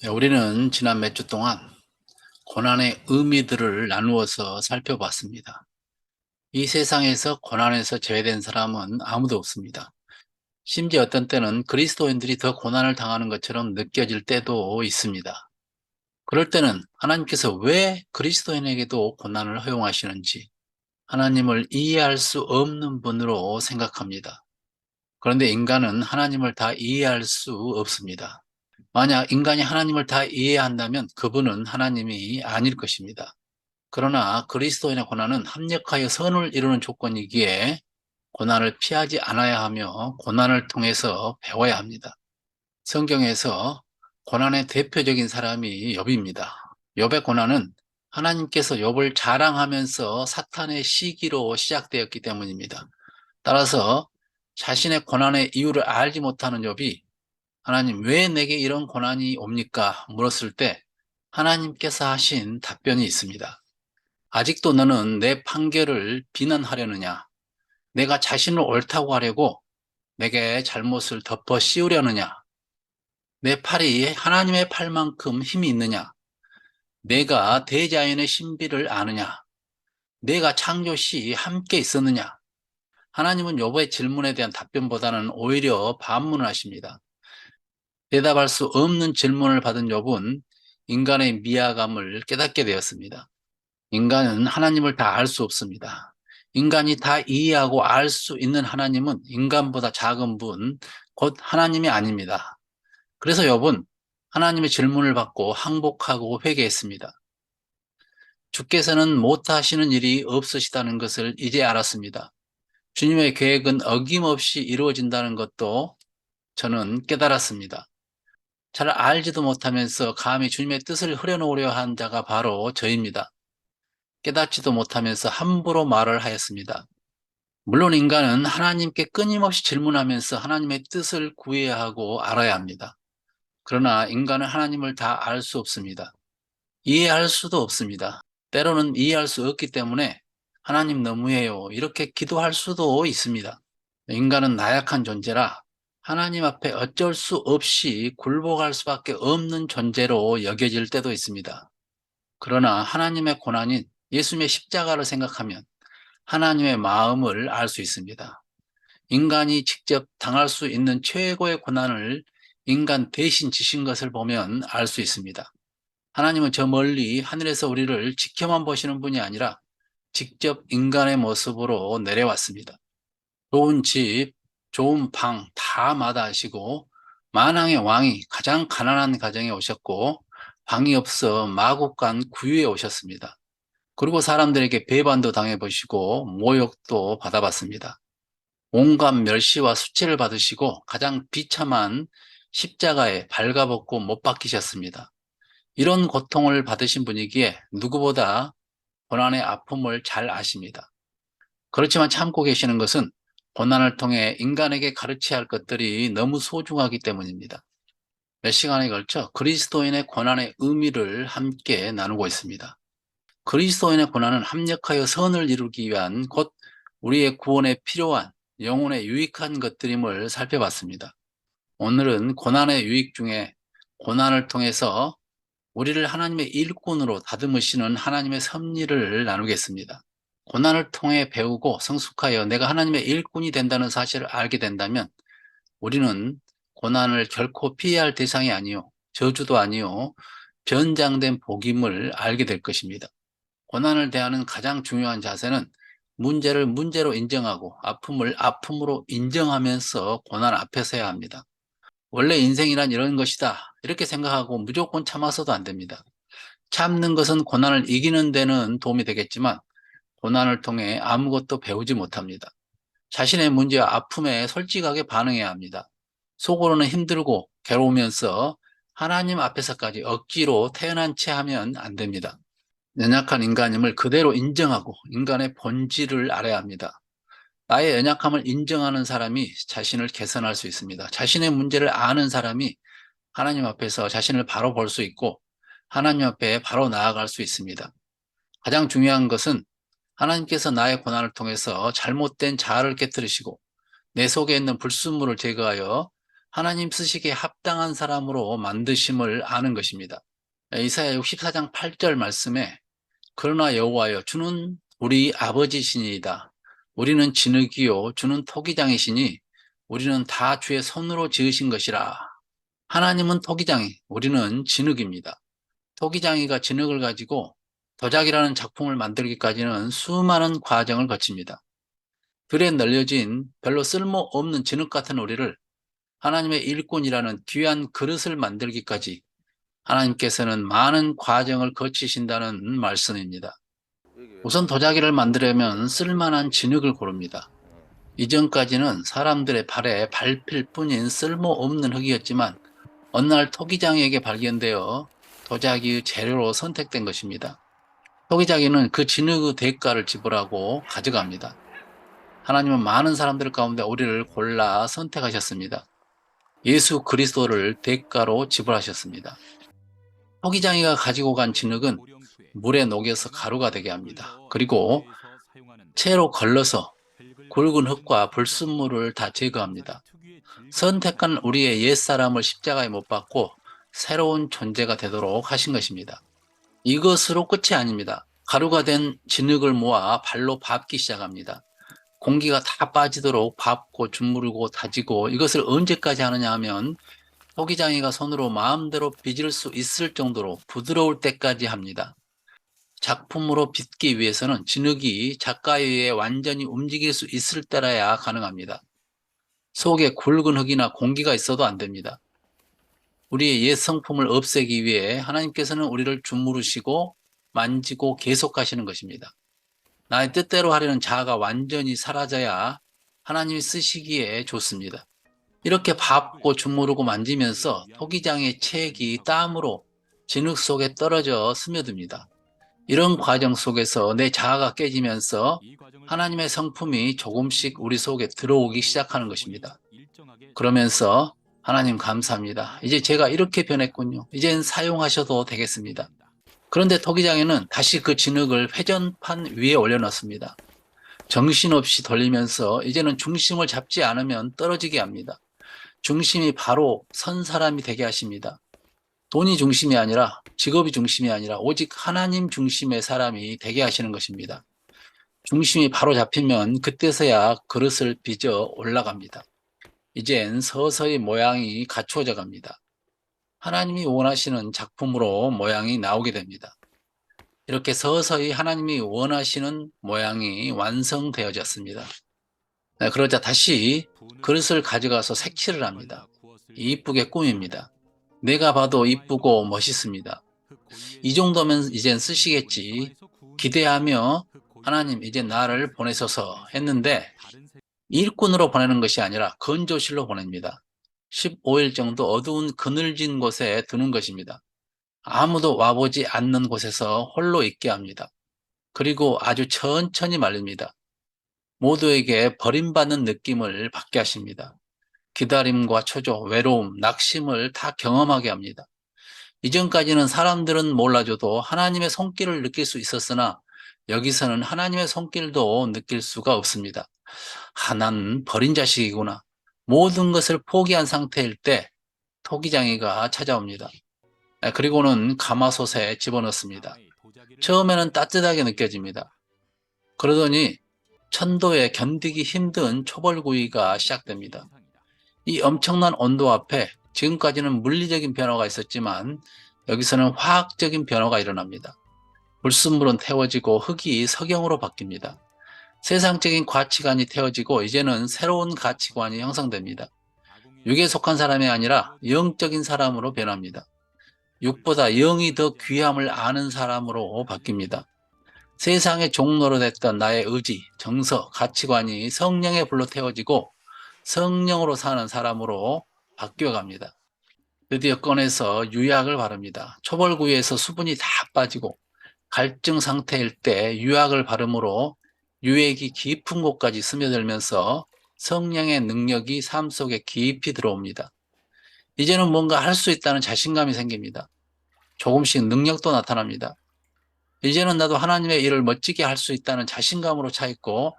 네, 우리는 지난 몇 주 동안 고난의 의미들을 나누어서 살펴봤습니다. 이 세상에서 고난에서 제외된 사람은 아무도 없습니다. 심지어 어떤 때는 그리스도인들이 더 고난을 당하는 것처럼 느껴질 때도 있습니다. 그럴 때는 하나님께서 왜 그리스도인에게도 고난을 허용하시는지 하나님을 이해할 수 없는 분으로 생각합니다. 그런데 인간은 하나님을 다 이해할 수 없습니다. 만약 인간이 하나님을 다 이해한다면 그분은 하나님이 아닐 것입니다. 그러나 그리스도인의 고난은 합력하여 선을 이루는 조건이기에 고난을 피하지 않아야 하며 고난을 통해서 배워야 합니다. 성경에서 고난의 대표적인 사람이 욥입니다. 욥의 고난은 하나님께서 욥을 자랑하면서 사탄의 시기로 시작되었기 때문입니다. 따라서 자신의 고난의 이유를 알지 못하는 욥이 하나님, 왜 내게 이런 고난이 옵니까? 물었을 때 하나님께서 하신 답변이 있습니다. 아직도 너는 내 판결을 비난하려느냐? 내가 자신을 옳다고 하려고 내게 잘못을 덮어 씌우려느냐? 내 팔이 하나님의 팔만큼 힘이 있느냐? 내가 대자연의 신비를 아느냐? 내가 창조 시 함께 있었느냐? 하나님은 욥의 질문에 대한 답변보다는 오히려 반문을 하십니다. 대답할 수 없는 질문을 받은 욥은 인간의 미화감을 깨닫게 되었습니다. 인간은 하나님을 다 알 수 없습니다. 인간이 다 이해하고 알 수 있는 하나님은 인간보다 작은 분, 곧 하나님이 아닙니다. 그래서 욥은 하나님의 질문을 받고 항복하고 회개했습니다. 주께서는 못하시는 일이 없으시다는 것을 이제 알았습니다. 주님의 계획은 어김없이 이루어진다는 것도 저는 깨달았습니다. 잘 알지도 못하면서 감히 주님의 뜻을 흐려놓으려 한 자가 바로 저입니다. 깨닫지도 못하면서 함부로 말을 하였습니다. 물론 인간은 하나님께 끊임없이 질문하면서 하나님의 뜻을 구해야 하고 알아야 합니다. 그러나 인간은 하나님을 다 알 수 없습니다. 이해할 수도 없습니다. 때로는 이해할 수 없기 때문에 하나님 너무해요, 이렇게 기도할 수도 있습니다. 인간은 나약한 존재라 하나님 앞에 어쩔 수 없이 굴복할 수밖에 없는 존재로 여겨질 때도 있습니다. 그러나 하나님의 고난인 예수님의 십자가를 생각하면 하나님의 마음을 알 수 있습니다. 인간이 직접 당할 수 있는 최고의 고난을 인간 대신 지신 것을 보면 알 수 있습니다. 하나님은 저 멀리 하늘에서 우리를 지켜만 보시는 분이 아니라 직접 인간의 모습으로 내려왔습니다. 좋은 집, 좋은 방 다 마다하시고 만왕의 왕이 가장 가난한 가정에 오셨고 방이 없어 마국간 구유에 오셨습니다. 그리고 사람들에게 배반도 당해보시고 모욕도 받아봤습니다. 온갖 멸시와 수치를 받으시고 가장 비참한 십자가에 발가벗고 못 박히셨습니다. 이런 고통을 받으신 분이기에 누구보다 고난의 아픔을 잘 아십니다. 그렇지만 참고 계시는 것은 고난을 통해 인간에게 가르쳐야 할 것들이 너무 소중하기 때문입니다. 몇 시간에 걸쳐 그리스도인의 고난의 의미를 함께 나누고 있습니다. 그리스도인의 고난은 합력하여 선을 이루기 위한 곧 우리의 구원에 필요한 영혼에 유익한 것들임을 살펴봤습니다. 오늘은 고난의 유익 중에 고난을 통해서 우리를 하나님의 일꾼으로 다듬으시는 하나님의 섭리를 나누겠습니다. 고난을 통해 배우고 성숙하여 내가 하나님의 일꾼이 된다는 사실을 알게 된다면 우리는 고난을 결코 피해야 할 대상이 아니요, 저주도 아니요, 변장된 복임을 알게 될 것입니다. 고난을 대하는 가장 중요한 자세는 문제를 문제로 인정하고 아픔을 아픔으로 인정하면서 고난 앞에 서야 합니다. 원래 인생이란 이런 것이다, 이렇게 생각하고 무조건 참아서도 안 됩니다. 참는 것은 고난을 이기는 데는 도움이 되겠지만 고난을 통해 아무것도 배우지 못합니다. 자신의 문제와 아픔에 솔직하게 반응해야 합니다. 속으로는 힘들고 괴로우면서 하나님 앞에서까지 억지로 태어난 채 하면 안 됩니다. 연약한 인간임을 그대로 인정하고 인간의 본질을 알아야 합니다. 나의 연약함을 인정하는 사람이 자신을 개선할 수 있습니다. 자신의 문제를 아는 사람이 하나님 앞에서 자신을 바로 볼 수 있고 하나님 앞에 바로 나아갈 수 있습니다. 가장 중요한 것은 하나님께서 나의 고난을 통해서 잘못된 자아를 깨뜨리시고 내 속에 있는 불순물을 제거하여 하나님 쓰시기에 합당한 사람으로 만드심을 아는 것입니다. 이사야 64장 8절 말씀에 그러나 여호와여 주는 우리 아버지시니이다. 우리는 진흙이요 주는 토기장이시니 우리는 다 주의 손으로 지으신 것이라. 하나님은 토기장이, 우리는 진흙입니다. 토기장이가 진흙을 가지고 도자기라는 작품을 만들기까지는 수많은 과정을 거칩니다. 들에 널려진 별로 쓸모없는 진흙 같은 우리를 하나님의 일꾼이라는 귀한 그릇을 만들기까지 하나님께서는 많은 과정을 거치신다는 말씀입니다. 우선 도자기를 만들려면 쓸만한 진흙을 고릅니다. 이전까지는 사람들의 발에 밟힐 뿐인 쓸모없는 흙이었지만 어느 날 토기장이에게 발견되어 도자기의 재료로 선택된 것입니다. 토기장이는 그 진흙의 대가를 지불하고 가져갑니다. 하나님은 많은 사람들 가운데 우리를 골라 선택하셨습니다. 예수 그리스도를 대가로 지불하셨습니다. 토기장이가 가지고 간 진흙은 물에 녹여서 가루가 되게 합니다. 그리고 채로 걸러서 굵은 흙과 불순물을 다 제거합니다. 선택한 우리의 옛사람을 십자가에 못 박고 새로운 존재가 되도록 하신 것입니다. 이것으로 끝이 아닙니다. 가루가 된 진흙을 모아 발로 밟기 시작합니다. 공기가 다 빠지도록 밟고 주무르고 다지고 이것을 언제까지 하느냐 하면 토기장이가 손으로 마음대로 빚을 수 있을 정도로 부드러울 때까지 합니다. 작품으로 빚기 위해서는 진흙이 작가에 의해 완전히 움직일 수 있을 때라야 가능합니다. 속에 굵은 흙이나 공기가 있어도 안 됩니다. 우리의 옛 성품을 없애기 위해 하나님께서는 우리를 주무르시고 만지고 계속하시는 것입니다. 나의 뜻대로 하려는 자아가 완전히 사라져야 하나님이 쓰시기에 좋습니다. 이렇게 밟고 주무르고 만지면서 토기장의 체액이 땀으로 진흙 속에 떨어져 스며듭니다. 이런 과정 속에서 내 자아가 깨지면서 하나님의 성품이 조금씩 우리 속에 들어오기 시작하는 것입니다. 그러면서 하나님 감사합니다. 이제 제가 이렇게 변했군요. 이젠 사용하셔도 되겠습니다. 그런데 토기장에는 다시 그 진흙을 회전판 위에 올려놓습니다. 정신없이 돌리면서 이제는 중심을 잡지 않으면 떨어지게 합니다. 중심이 바로 선 사람이 되게 하십니다. 돈이 중심이 아니라 직업이 중심이 아니라 오직 하나님 중심의 사람이 되게 하시는 것입니다. 중심이 바로 잡히면 그때서야 그릇을 빚어 올라갑니다. 이젠 서서히 모양이 갖추어져 갑니다. 하나님이 원하시는 작품으로 모양이 나오게 됩니다. 이렇게 서서히 하나님이 원하시는 모양이 완성되어졌습니다. 그러자 다시 그릇을 가져가서 색칠을 합니다. 이쁘게 꾸밉니다. 내가 봐도 이쁘고 멋있습니다. 이 정도면 이젠 쓰시겠지 기대하며 하나님 이제 나를 보내소서 했는데 일꾼으로 보내는 것이 아니라 건조실로 보냅니다. 15일 정도 어두운 그늘진 곳에 두는 것입니다. 아무도 와보지 않는 곳에서 홀로 있게 합니다. 그리고 아주 천천히 말립니다. 모두에게 버림받는 느낌을 받게 하십니다. 기다림과 초조, 외로움, 낙심을 다 경험하게 합니다. 이전까지는 사람들은 몰라줘도 하나님의 손길을 느낄 수 있었으나 여기서는 하나님의 손길도 느낄 수가 없습니다. 난 버린 자식이구나. 모든 것을 포기한 상태일 때 토기장이가 찾아옵니다. 그리고는 가마솥에 집어넣습니다. 처음에는 따뜻하게 느껴집니다. 그러더니 천도에 견디기 힘든 초벌구이가 시작됩니다. 이 엄청난 온도 앞에 지금까지는 물리적인 변화가 있었지만 여기서는 화학적인 변화가 일어납니다. 불순물은 태워지고 흙이 석영으로 바뀝니다. 세상적인 가치관이 태워지고 이제는 새로운 가치관이 형성됩니다. 육에 속한 사람이 아니라 영적인 사람으로 변합니다. 육보다 영이 더 귀함을 아는 사람으로 바뀝니다. 세상의 종로로 됐던 나의 의지, 정서, 가치관이 성령의 불로 태워지고 성령으로 사는 사람으로 바뀌어갑니다. 드디어 꺼내서 유약을 바릅니다. 초벌구이에서 수분이 다 빠지고 갈증 상태일 때 유약을 바름으로 유액이 깊은 곳까지 스며들면서 성령의 능력이 삶 속에 깊이 들어옵니다. 이제는 뭔가 할 수 있다는 자신감이 생깁니다. 조금씩 능력도 나타납니다. 이제는 나도 하나님의 일을 멋지게 할 수 있다는 자신감으로 차 있고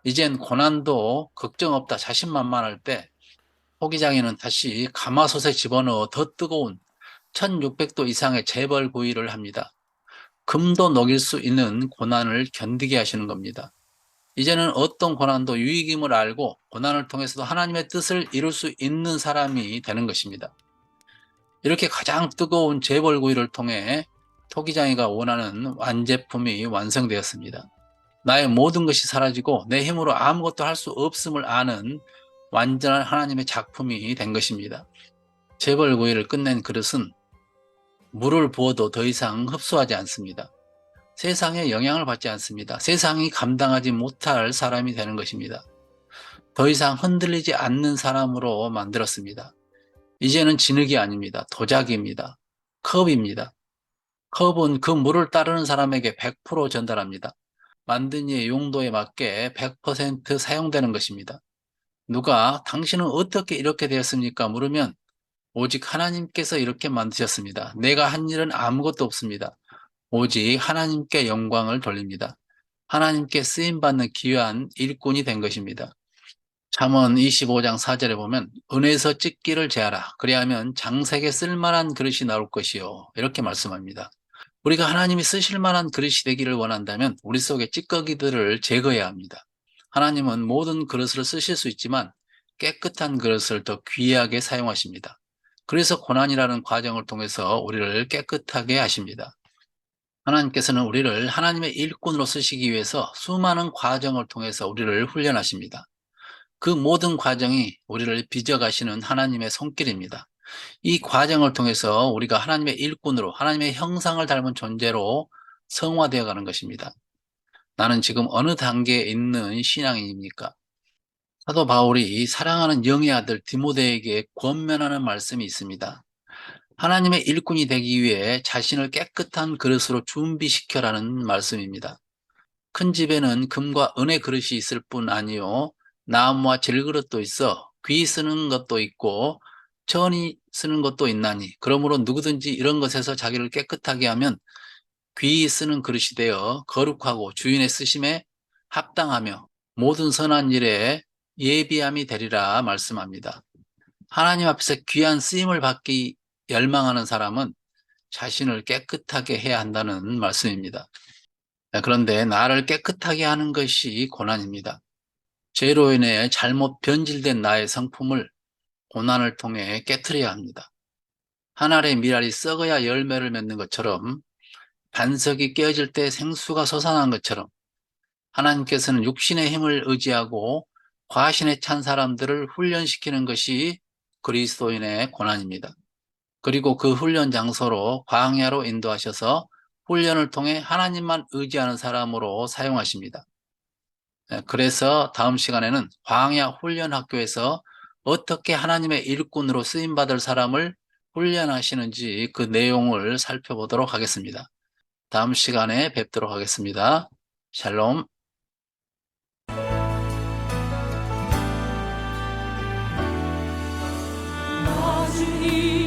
이젠 고난도 걱정 없다 자신만만할 때 토기장이는 다시 가마솥에 집어넣어 더 뜨거운 1600도 이상의 재벌 구이를 합니다. 금도 녹일 수 있는 고난을 견디게 하시는 겁니다. 이제는 어떤 고난도 유익임을 알고 고난을 통해서도 하나님의 뜻을 이룰 수 있는 사람이 되는 것입니다. 이렇게 가장 뜨거운 재벌구이를 통해 토기장이가 원하는 완제품이 완성되었습니다. 나의 모든 것이 사라지고 내 힘으로 아무것도 할 수 없음을 아는 완전한 하나님의 작품이 된 것입니다. 재벌구이를 끝낸 그릇은 물을 부어도 더 이상 흡수하지 않습니다. 세상에 영향을 받지 않습니다. 세상이 감당하지 못할 사람이 되는 것입니다. 더 이상 흔들리지 않는 사람으로 만들었습니다. 이제는 진흙이 아닙니다. 도자기입니다. 컵입니다. 컵은 그 물을 따르는 사람에게 100% 전달합니다. 만든 이의 용도에 맞게 100% 사용되는 것입니다. 누가 당신은 어떻게 이렇게 되었습니까? 물으면 오직 하나님께서 이렇게 만드셨습니다. 내가 한 일은 아무것도 없습니다. 오직 하나님께 영광을 돌립니다. 하나님께 쓰임받는 귀한 일꾼이 된 것입니다. 잠언 25장 4절에 보면 은에서 찢기를 제하라. 그리하면 장색에 쓸만한 그릇이 나올 것이요. 이렇게 말씀합니다. 우리가 하나님이 쓰실 만한 그릇이 되기를 원한다면 우리 속의 찌꺼기들을 제거해야 합니다. 하나님은 모든 그릇을 쓰실 수 있지만 깨끗한 그릇을 더 귀하게 사용하십니다. 그래서 고난이라는 과정을 통해서 우리를 깨끗하게 하십니다. 하나님께서는 우리를 하나님의 일꾼으로 쓰시기 위해서 수많은 과정을 통해서 우리를 훈련하십니다. 그 모든 과정이 우리를 빚어가시는 하나님의 손길입니다. 이 과정을 통해서 우리가 하나님의 일꾼으로 하나님의 형상을 닮은 존재로 성화되어 가는 것입니다. 나는 지금 어느 단계에 있는 신앙인입니까? 사도 바울이 사랑하는 영의 아들 디모데에게 권면하는 말씀이 있습니다. 하나님의 일꾼이 되기 위해 자신을 깨끗한 그릇으로 준비시켜라는 말씀입니다. 큰 집에는 금과 은의 그릇이 있을 뿐 아니요 나무와 질그릇도 있어 귀 쓰는 것도 있고 천이 쓰는 것도 있나니 그러므로 누구든지 이런 것에서 자기를 깨끗하게 하면 귀 쓰는 그릇이 되어 거룩하고 주인의 쓰심에 합당하며 모든 선한 일에 예비함이 되리라 말씀합니다. 하나님 앞에서 귀한 쓰임을 받기 열망하는 사람은 자신을 깨끗하게 해야 한다는 말씀입니다. 그런데 나를 깨끗하게 하는 것이 고난입니다. 죄로 인해 잘못 변질된 나의 성품을 고난을 통해 깨트려야 합니다. 한 알의 밀알이 썩어야 열매를 맺는 것처럼 반석이 깨어질 때 생수가 솟아난 것처럼 하나님께서는 육신의 힘을 의지하고 과신에 찬 사람들을 훈련시키는 것이 그리스도인의 고난입니다. 그리고 그 훈련 장소로 광야로 인도하셔서 훈련을 통해 하나님만 의지하는 사람으로 사용하십니다. 그래서 다음 시간에는 광야 훈련 학교에서 어떻게 하나님의 일꾼으로 쓰임받을 사람을 훈련하시는지 그 내용을 살펴보도록 하겠습니다. 다음 시간에 뵙도록 하겠습니다. 샬롬. 나 주님